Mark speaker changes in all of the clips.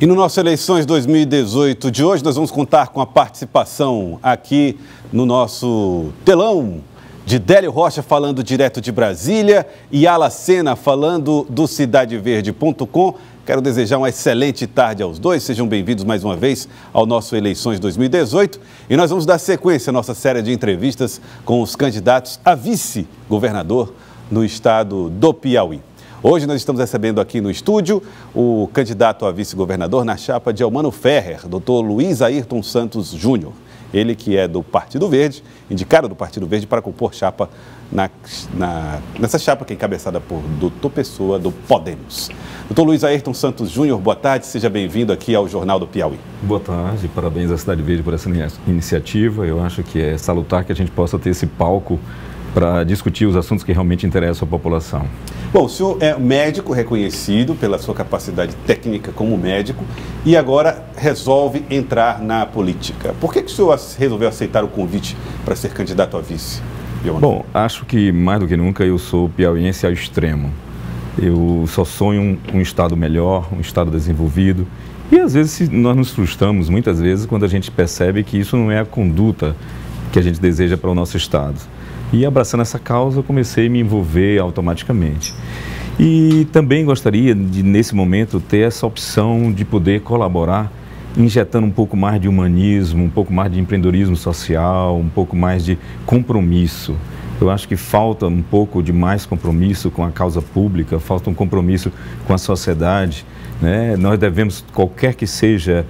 Speaker 1: E no nosso Eleições 2018 de hoje, nós vamos contar com a participação aqui no nosso telão de Délio Rocha falando direto de Brasília e Alacena falando do CidadeVerde.com. Quero desejar uma excelente tarde aos dois. Sejam bem-vindos mais uma vez ao nosso Eleições 2018. E nós vamos dar sequência à nossa série de entrevistas com os candidatos a vice-governador no estado do Piauí. Hoje nós estamos recebendo aqui no estúdio o candidato a vice-governador na chapa de Elmano Ferrer, doutor Luiz Ayrton Santos Júnior. Ele que é do Partido Verde, indicado do Partido Verde para compor chapa nessa chapa que é encabeçada por doutor Pessoa, do Podemos. Doutor Luiz Ayrton Santos Júnior, boa tarde, seja bem-vindo aqui ao Jornal do Piauí.
Speaker 2: Boa tarde, parabéns à Cidade Verde por essa iniciativa. Eu acho que é salutar que a gente possa ter esse palco para discutir os assuntos que realmente interessam à população.
Speaker 1: Bom, o senhor é médico reconhecido pela sua capacidade técnica como médico e agora resolve entrar na política. Por que o senhor resolveu aceitar o convite para ser candidato a vice?
Speaker 2: Bom, acho que mais do que nunca eu sou piauiense ao extremo. Eu só sonho um estado melhor, um estado desenvolvido. E às vezes nós nos frustramos, muitas vezes, quando a gente percebe que isso não é a conduta que a gente deseja para o nosso estado. E abraçando essa causa, eu comecei a me envolver automaticamente. E também gostaria de, nesse momento, ter essa opção de poder colaborar, injetando um pouco mais de humanismo, um pouco mais de empreendedorismo social, um pouco mais de compromisso. Eu acho que falta um pouco de mais compromisso com a causa pública, falta um compromisso com a sociedade, né? Nós devemos, qualquer que seja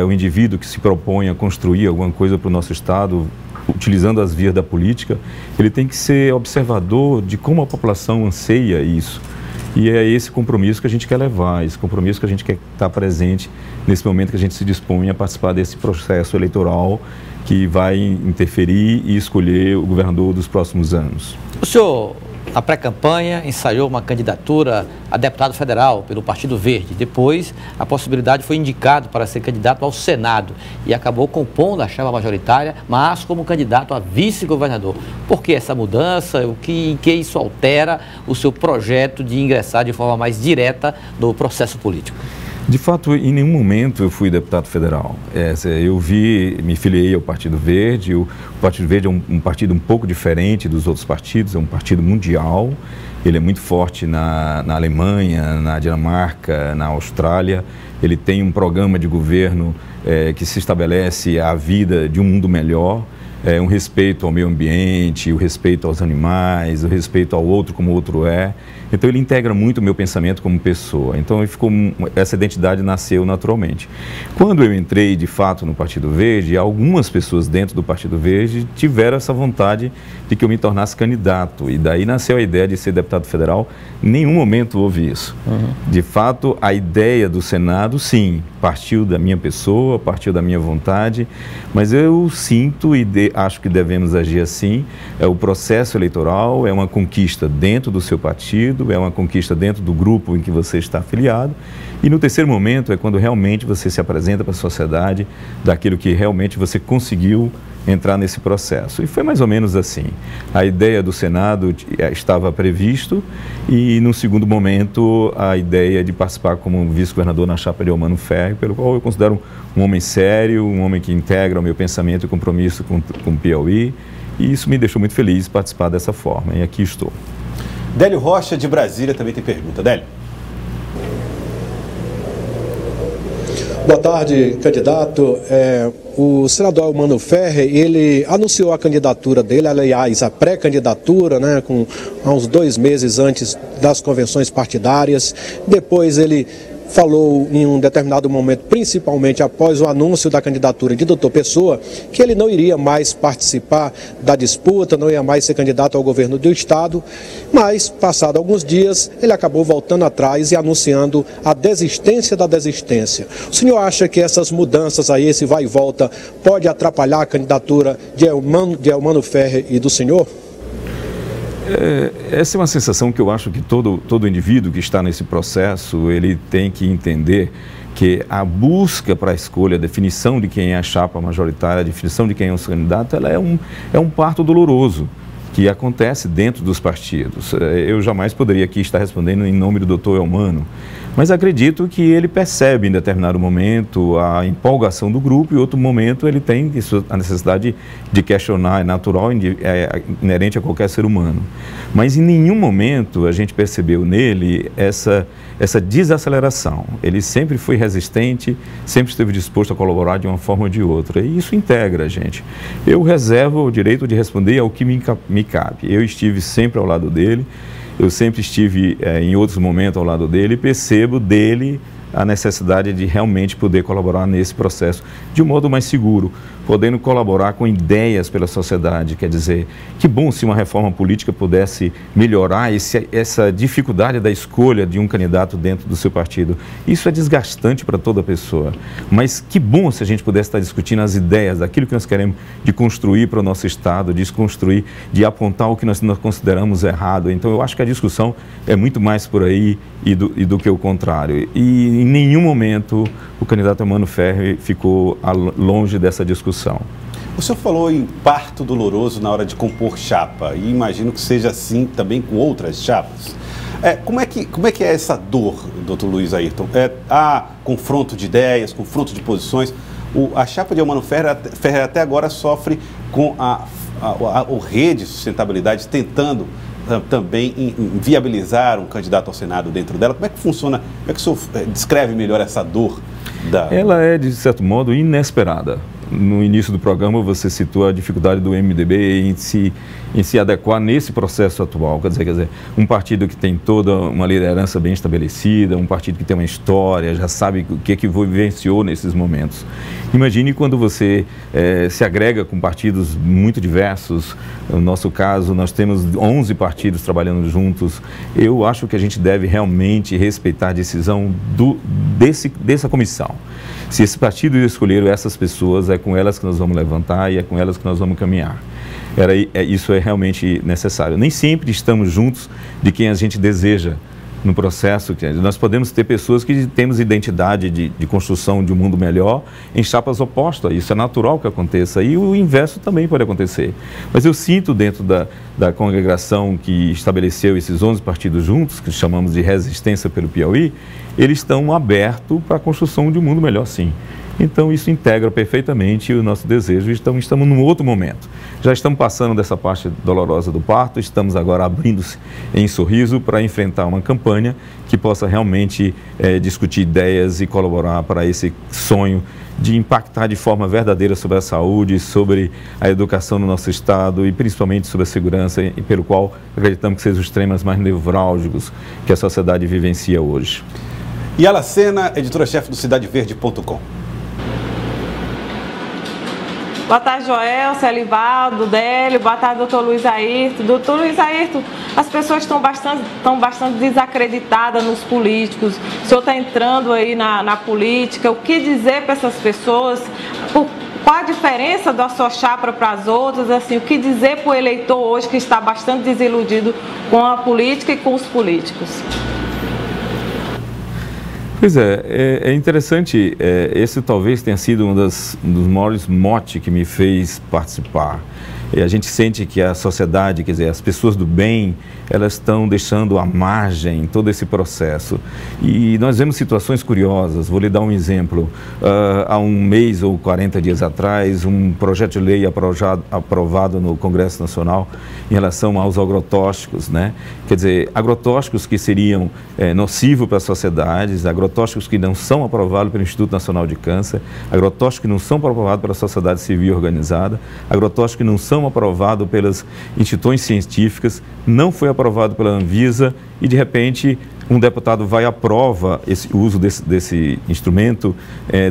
Speaker 2: o indivíduo que se propõe a construir alguma coisa para o nosso estado, utilizando as vias da política, ele tem que ser observador de como a população anseia isso. E é esse compromisso que a gente quer levar, esse compromisso que a gente quer estar presente nesse momento que a gente se dispõe a participar desse processo eleitoral que vai interferir e escolher o governador dos próximos anos.
Speaker 3: O senhor, na pré-campanha, ensaiou uma candidatura a deputado federal pelo Partido Verde. Depois, a possibilidade foi indicado para ser candidato ao Senado e acabou compondo a chapa majoritária, mas como candidato a vice-governador. Por que essa mudança? Em que isso altera o seu projeto de ingressar de forma mais direta no processo político?
Speaker 2: De fato, em nenhum momento eu fui deputado federal. Eu me filiei ao Partido Verde. O Partido Verde é um partido um pouco diferente dos outros partidos, é um partido mundial. Ele é muito forte na Alemanha, na Dinamarca, na Austrália. Ele tem um programa de governo que se estabelece a vida de um mundo melhor. Um respeito ao meio ambiente, o respeito aos animais, o respeito ao outro como o outro é. Então ele integra muito o meu pensamento como pessoa. Então essa identidade nasceu naturalmente. Quando eu entrei de fato no Partido Verde, algumas pessoas dentro do Partido Verde tiveram essa vontade de que eu me tornasse candidato. E daí nasceu a ideia de ser deputado federal. Em nenhum momento houve isso. De fato, a ideia do Senado, sim, partiu da minha pessoa, partiu da minha vontade, mas eu sinto e acho que devemos agir assim. O processo eleitoral é uma conquista dentro do seu partido, é uma conquista dentro do grupo em que você está afiliado. E no terceiro momento é quando realmente você se apresenta para a sociedade daquilo que realmente você conseguiu entrar nesse processo. E foi mais ou menos assim. A ideia do Senado estava previsto e, no segundo momento, a ideia de participar como vice-governador na chapa de Elmano Ferrer, pelo qual eu considero um homem sério, um homem que integra o meu pensamento e compromisso com o Piauí. E isso me deixou muito feliz participar dessa forma. E aqui estou.
Speaker 1: Délio Rocha, de Brasília, também tem pergunta. Délio.
Speaker 4: Boa tarde, candidato. O senador Elmano Ferrer, ele anunciou a candidatura dele, aliás, a pré-candidatura, né, há uns 2 meses antes das convenções partidárias. Depois ele falou em um determinado momento, principalmente após o anúncio da candidatura de doutor Pessoa, que ele não iria mais participar da disputa, não ia mais ser candidato ao governo do estado, mas, passado alguns dias, ele acabou voltando atrás e anunciando a desistência da desistência. O senhor acha que essas mudanças aí, esse vai e volta, pode atrapalhar a candidatura de Elmano Ferrer e do senhor?
Speaker 2: Essa é uma sensação que eu acho que todo indivíduo que está nesse processo, ele tem que entender que a busca para a escolha, a definição de quem é a chapa majoritária, a definição de quem é o candidato, ela é um parto doloroso que acontece dentro dos partidos. Eu jamais poderia aqui estar respondendo em nome do doutor Elmano, Mas acredito que ele percebe em determinado momento a empolgação do grupo e em outro momento ele tem a necessidade de questionar, é natural, é inerente a qualquer ser humano. Mas em nenhum momento a gente percebeu nele essa desaceleração. Ele sempre foi resistente, sempre esteve disposto a colaborar de uma forma ou de outra. E isso integra a gente. Eu reservo o direito de responder ao que me cabe. Eu estive sempre ao lado dele. Eu sempre estive em outros momentos ao lado dele e percebo dele a necessidade de realmente poder colaborar nesse processo de um modo mais seguro, podendo colaborar com ideias pela sociedade. Quer dizer, que bom se uma reforma política pudesse melhorar essa dificuldade da escolha de um candidato dentro do seu partido. Isso é desgastante para toda pessoa, mas que bom se a gente pudesse estar discutindo as ideias, daquilo que nós queremos de construir para o nosso Estado, de desconstruir, de apontar o que nós consideramos errado. Então, eu acho que a discussão é muito mais por aí e do que o contrário. E em nenhum momento o candidato Mano Ferrer ficou longe dessa discussão.
Speaker 1: O senhor falou em parto doloroso na hora de compor chapa, e imagino que seja assim também com outras chapas. Como é que é essa dor, doutor Luiz Ayrton? Há confronto de ideias, confronto de posições. A chapa de Mano Ferrer até agora sofre com a rede de sustentabilidade tentando também viabilizar um candidato ao Senado dentro dela. Como é que funciona? Como é que o senhor descreve melhor essa dor?
Speaker 2: Ela é, de certo modo, inesperada. No início do programa você citou a dificuldade do MDB em se adequar nesse processo atual. Quer dizer, um partido que tem toda uma liderança bem estabelecida, um partido que tem uma história, já sabe o que vivenciou nesses momentos. Imagine quando você se agrega com partidos muito diversos. No nosso caso, nós temos 11 partidos trabalhando juntos. Eu acho que a gente deve realmente respeitar a decisão dessa comissão. Se esse partido escolher essas pessoas, é com elas que nós vamos levantar e é com elas que nós vamos caminhar. Isso é realmente necessário. Nem sempre estamos juntos de quem a gente deseja no processo. Nós podemos ter pessoas que temos identidade de construção de um mundo melhor em chapas opostas. Isso é natural que aconteça e o inverso também pode acontecer. Mas eu sinto dentro da congregação que estabeleceu esses 11 partidos juntos, que chamamos de Resistência pelo Piauí, eles estão abertos para a construção de um mundo melhor, sim. Então, isso integra perfeitamente o nosso desejo. Estamos num outro momento. Já estamos passando dessa parte dolorosa do parto, estamos agora abrindo-se em sorriso para enfrentar uma campanha que possa realmente discutir ideias e colaborar para esse sonho de impactar de forma verdadeira sobre a saúde, sobre a educação no nosso Estado e principalmente sobre a segurança, e pelo qual acreditamos que sejam os temas mais nevrálgicos que a sociedade vivencia hoje.
Speaker 1: Yala Sena, editora-chefe do CidadeVerde.com.
Speaker 5: Boa tarde, Joel, Celivaldo, Délio. Boa tarde, doutor Luiz Ayrton. Doutor Luiz Ayrton, as pessoas estão bastante desacreditadas nos políticos. O senhor está entrando aí na política. O que dizer para essas pessoas? Qual a diferença da sua chapa para as outras? Assim, o que dizer para o eleitor hoje que está bastante desiludido com a política e com os políticos?
Speaker 2: Pois é interessante, esse talvez tenha sido um dos maiores motes que me fez participar. E a gente sente que a sociedade, quer dizer, as pessoas do bem, elas estão deixando à margem todo esse processo. E nós vemos situações curiosas. Vou lhe dar um exemplo. Há um mês ou 40 dias atrás, um projeto de lei aprovado no Congresso Nacional em relação aos agrotóxicos, né? Quer dizer, agrotóxicos que seriam nocivos para as sociedades, agrotóxicos que não são aprovados pelo Instituto Nacional de Câncer, agrotóxicos que não são aprovados pela sociedade civil organizada, agrotóxicos que não são aprovado pelas instituições científicas, não foi aprovado pela Anvisa e, de repente, um deputado vai e aprova o uso desse instrumento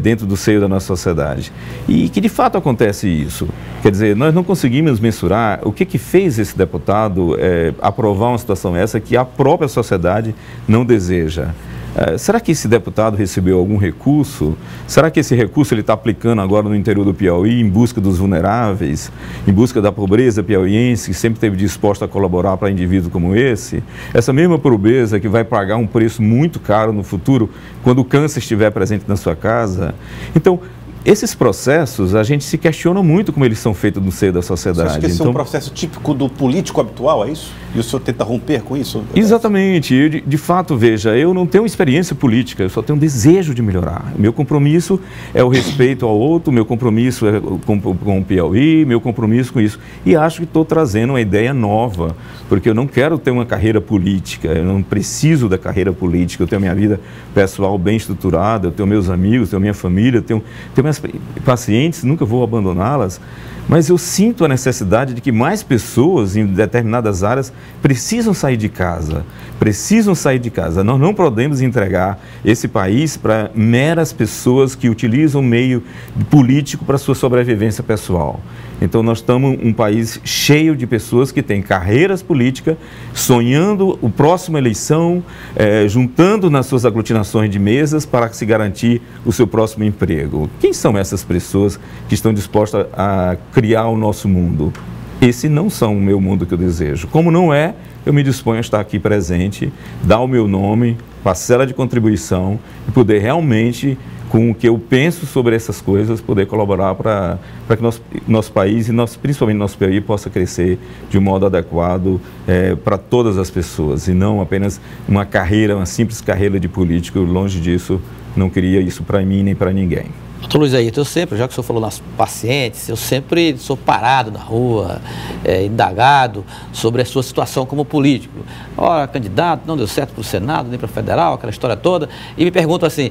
Speaker 2: dentro do seio da nossa sociedade. E que, de fato, acontece isso. Quer dizer, nós não conseguimos mensurar o que fez esse deputado aprovar uma situação essa que a própria sociedade não deseja. Será que esse deputado recebeu algum recurso? Será que esse recurso ele está aplicando agora no interior do Piauí em busca dos vulneráveis, em busca da pobreza piauiense, que sempre esteve disposta a colaborar para indivíduos como esse? Essa mesma pobreza que vai pagar um preço muito caro no futuro, quando o câncer estiver presente na sua casa? Então, esses processos, a gente se questiona muito como eles são feitos no seio da sociedade.
Speaker 1: Você acha que esse é um processo típico do político habitual, é isso? E o senhor tenta romper com isso?
Speaker 2: Exatamente. Eu, de fato, veja, eu não tenho experiência política, eu só tenho um desejo de melhorar. Meu compromisso é o respeito ao outro, meu compromisso é com o Piauí, meu compromisso com isso. E acho que estou trazendo uma ideia nova, porque eu não quero ter uma carreira política, eu não preciso da carreira política, eu tenho minha vida pessoal bem estruturada, eu tenho meus amigos, tenho minha família, tenho minhas pacientes, nunca vou abandoná-las, mas eu sinto a necessidade de que mais pessoas em determinadas áreas precisam sair de casa, Nós não podemos entregar esse país para meras pessoas que utilizam o meio político para sua sobrevivência pessoal. Então nós estamos um país cheio de pessoas que têm carreiras políticas, sonhando a próxima eleição, juntando nas suas aglutinações de mesas para se garantir o seu próximo emprego. Quem são essas pessoas que estão dispostas a criar o nosso mundo? Esse não são o meu mundo que eu desejo. Como não é, eu me disponho a estar aqui presente, dar o meu nome, parcela de contribuição e poder realmente, com o que eu penso sobre essas coisas, poder colaborar para que nosso país e principalmente nosso Piauí possa crescer de um modo adequado para todas as pessoas e não apenas uma simples carreira de político. Longe disso, não queria isso para mim nem para ninguém.
Speaker 3: Doutor Luiz Airton, já que o senhor falou nas pacientes, eu sempre sou parado na rua, indagado sobre a sua situação como político. Ora, candidato, não deu certo para o Senado, nem para o Federal, aquela história toda, e me pergunto assim,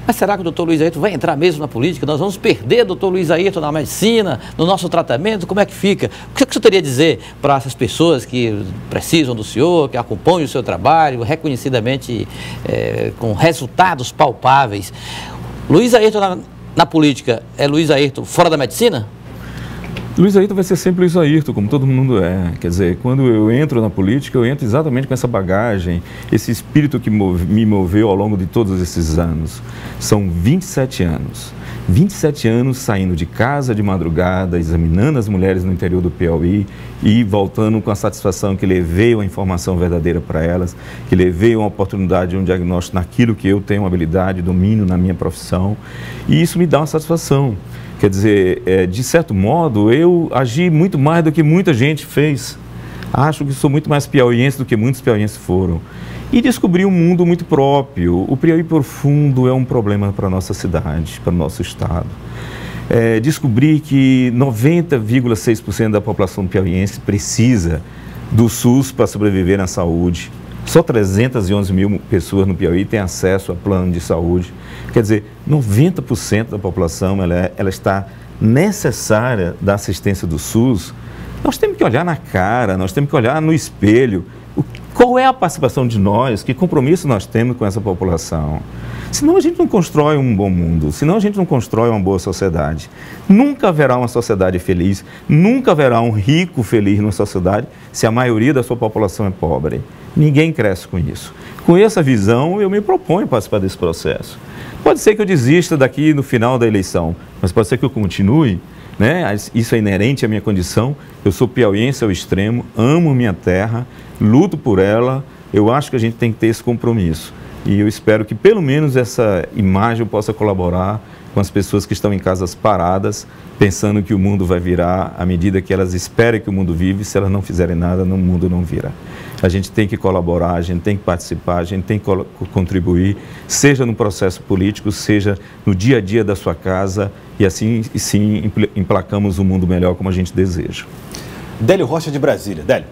Speaker 3: mas será que o doutor Luiz Airton vai entrar mesmo na política? Nós vamos perder o doutor Luiz Airton na medicina, no nosso tratamento? Como é que fica? O que o senhor teria a dizer para essas pessoas que precisam do senhor, que acompanham o seu trabalho, reconhecidamente com resultados palpáveis? Luiz Airton na política é Luiz Airton fora da medicina?
Speaker 2: Luiz Airton vai ser sempre Luiz Airton, como todo mundo é. Quer dizer, quando eu entro na política, eu entro exatamente com essa bagagem, esse espírito que me moveu ao longo de todos esses anos. São 27 anos. 27 anos saindo de casa de madrugada, examinando as mulheres no interior do Piauí e voltando com a satisfação que levei uma informação verdadeira para elas, que levei uma oportunidade, um diagnóstico naquilo que eu tenho habilidade, domínio na minha profissão. E isso me dá uma satisfação. Quer dizer, de certo modo, eu agi muito mais do que muita gente fez. Acho que sou muito mais piauiense do que muitos piauienses foram. E descobri um mundo muito próprio. O Piauí profundo é um problema para a nossa cidade, para o nosso estado. Descobri que 90,6% da população piauiense precisa do SUS para sobreviver na saúde. Só 311 mil pessoas no Piauí têm acesso a plano de saúde. Quer dizer, 90% da população ela está necessária da assistência do SUS. Nós temos que olhar na cara, nós temos que olhar no espelho. Qual é a participação de nós, que compromisso nós temos com essa população? Senão a gente não constrói um bom mundo, senão a gente não constrói uma boa sociedade. Nunca haverá uma sociedade feliz, nunca haverá um rico feliz numa sociedade se a maioria da sua população é pobre. Ninguém cresce com isso. Com essa visão, eu me proponho participar desse processo. Pode ser que eu desista daqui no final da eleição, mas pode ser que eu continue, né? Isso é inerente à minha condição. Eu sou piauiense ao extremo, amo minha terra, luto por ela. Eu acho que a gente tem que ter esse compromisso. E eu espero que pelo menos essa imagem possa colaborar com as pessoas que estão em casas paradas, pensando que o mundo vai virar à medida que elas esperam que o mundo vive. Se elas não fizerem nada, o mundo não vira. A gente tem que colaborar, a gente tem que participar, a gente tem que contribuir, seja no processo político, seja no dia a dia da sua casa, e assim sim emplacamos um mundo melhor como a gente deseja.
Speaker 1: Délio Rocha de Brasília. Délio.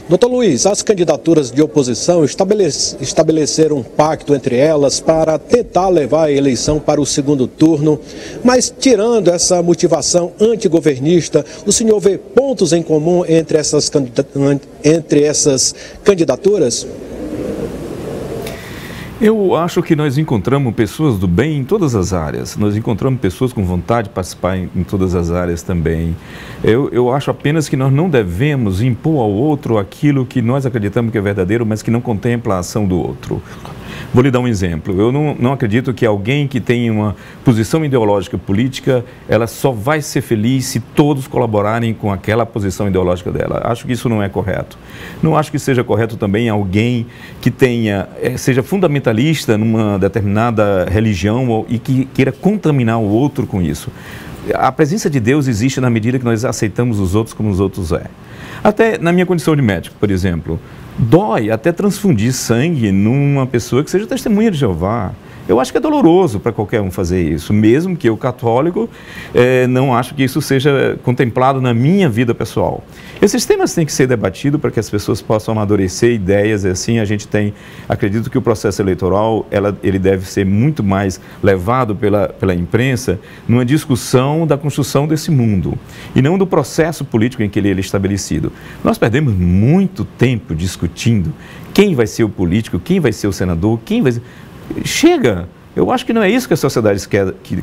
Speaker 4: Doutor Luiz, as candidaturas de oposição estabeleceram um pacto entre elas para tentar levar a eleição para o segundo turno, mas tirando essa motivação antigovernista, o senhor vê pontos em comum entre essas candidaturas?
Speaker 2: Eu acho que nós encontramos pessoas do bem em todas as áreas, nós encontramos pessoas com vontade de participar em todas as áreas também. Eu acho apenas que nós não devemos impor ao outro aquilo que nós acreditamos que é verdadeiro, mas que não contempla a ação do outro. Vou lhe dar um exemplo. Eu não acredito que alguém que tem uma posição ideológica política, ela só vai ser feliz se todos colaborarem com aquela posição ideológica dela. Acho que isso não é correto. Não acho que seja correto também alguém que seja fundamentalista numa determinada religião e que queira contaminar o outro com isso. A presença de Deus existe na medida que nós aceitamos os outros como os outros é. Até na minha condição de médico, por exemplo, dói até transfundir sangue numa pessoa que seja testemunha de Jeová. Eu acho que é doloroso para qualquer um fazer isso, mesmo que eu, católico, não acho que isso seja contemplado na minha vida pessoal. Esses temas têm que ser debatidos para que as pessoas possam amadurecer ideias, e assim a gente acredito que o processo eleitoral, ele deve ser muito mais levado pela imprensa numa discussão da construção desse mundo, e não do processo político em que ele é estabelecido. Nós perdemos muito tempo discutindo quem vai ser o político, quem vai ser o senador, quem vai ser... Chega! Eu acho que não é isso que a sociedade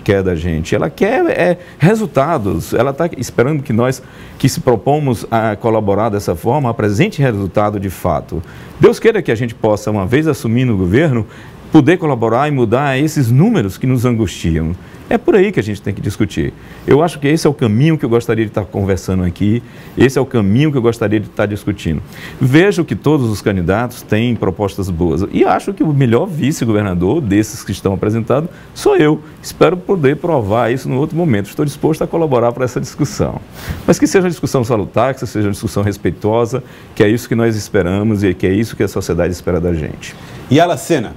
Speaker 2: quer da gente. Ela quer resultados. Ela está esperando que nós, que se propomos a colaborar dessa forma, apresente resultado de fato. Deus queira que a gente possa, uma vez assumindo o governo, poder colaborar e mudar esses números que nos angustiam. É por aí que a gente tem que discutir. Eu acho que esse é o caminho que eu gostaria de estar conversando aqui, esse é o caminho que eu gostaria de estar discutindo. Vejo que todos os candidatos têm propostas boas e acho que o melhor vice-governador desses que estão apresentados sou eu. Espero poder provar isso no outro momento. Estou disposto a colaborar para essa discussão. Mas que seja uma discussão salutar, que seja uma discussão respeitosa, que é isso que nós esperamos e que é isso que a sociedade espera da gente.
Speaker 1: E Alacena?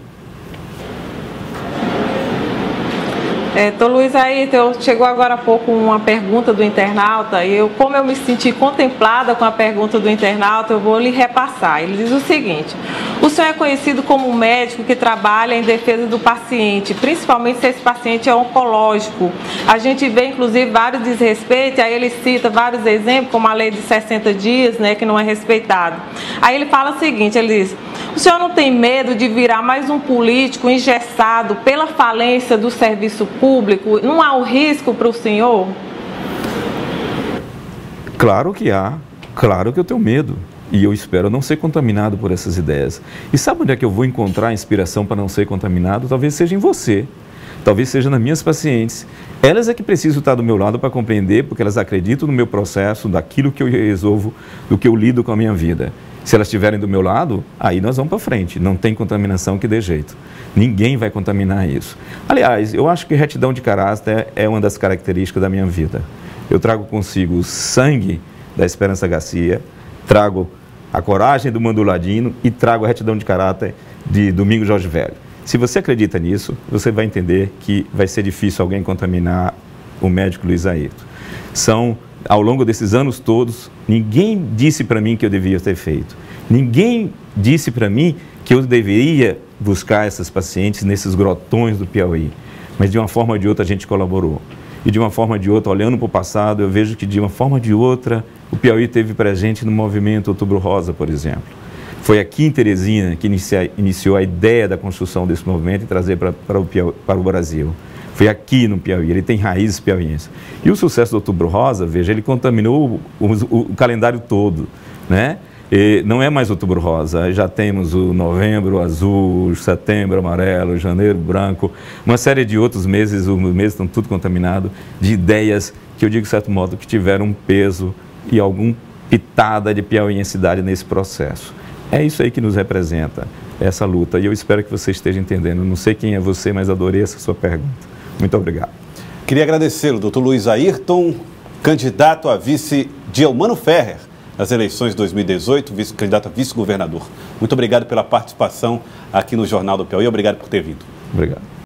Speaker 5: Luiz Ayrton, chegou agora há pouco uma pergunta do internauta e como eu me senti contemplada com a pergunta do internauta, eu vou lhe repassar. Ele diz o seguinte: o senhor é conhecido como um médico que trabalha em defesa do paciente, principalmente se esse paciente é oncológico. A gente vê, inclusive, vários desrespeitos, aí ele cita vários exemplos, como a lei de 60 dias, né, que não é respeitado. Aí ele fala o seguinte, ele diz: o senhor não tem medo de virar mais um político engessado pela falência do serviço público? Não há um risco para o senhor?
Speaker 2: Claro que há, claro que eu tenho medo. E eu espero não ser contaminado por essas ideias. E sabe onde é que eu vou encontrar inspiração para não ser contaminado? Talvez seja em você. Talvez seja nas minhas pacientes. Elas é que precisam estar do meu lado para compreender, porque elas acreditam no meu processo, daquilo que eu resolvo, do que eu lido com a minha vida. Se elas estiverem do meu lado, aí nós vamos para frente. Não tem contaminação que dê jeito. Ninguém vai contaminar isso. Aliás, eu acho que retidão de caráter é uma das características da minha vida. Eu trago consigo o sangue da Esperança Garcia, trago a coragem do Manduladino e trago a retidão de caráter de Domingos Jorge Velho. Se você acredita nisso, você vai entender que vai ser difícil alguém contaminar o médico Luiz Ayrton. Ao longo desses anos todos, ninguém disse para mim que eu devia ter feito. Ninguém disse para mim que eu deveria buscar essas pacientes nesses grotões do Piauí. Mas de uma forma ou de outra a gente colaborou. E de uma forma ou de outra, olhando para o passado, eu vejo que de uma forma ou de outra, o Piauí teve presente no movimento Outubro Rosa, por exemplo. Foi aqui em Teresina que iniciou a ideia da construção desse movimento e trazer para o Brasil. Foi aqui no Piauí, ele tem raízes piauienses. E o sucesso do Outubro Rosa, veja, ele contaminou o calendário todo, né? E não é mais Outubro Rosa, já temos o Novembro Azul, Setembro Amarelo, Janeiro Branco, uma série de outros meses, os meses estão tudo contaminados, de ideias que eu digo de certo modo que tiveram um peso e alguma pitada de piauiensidade nesse processo. É isso aí que nos representa, essa luta, e eu espero que você esteja entendendo. Não sei quem é você, mas adorei essa sua pergunta. Muito obrigado.
Speaker 1: Queria agradecê-lo, doutor Luiz Ayrton, candidato a vice de Eumano Ferrer nas eleições de 2018, candidato a vice-governador. Muito obrigado pela participação aqui no Jornal do Piauí, obrigado por ter vindo.
Speaker 2: Obrigado.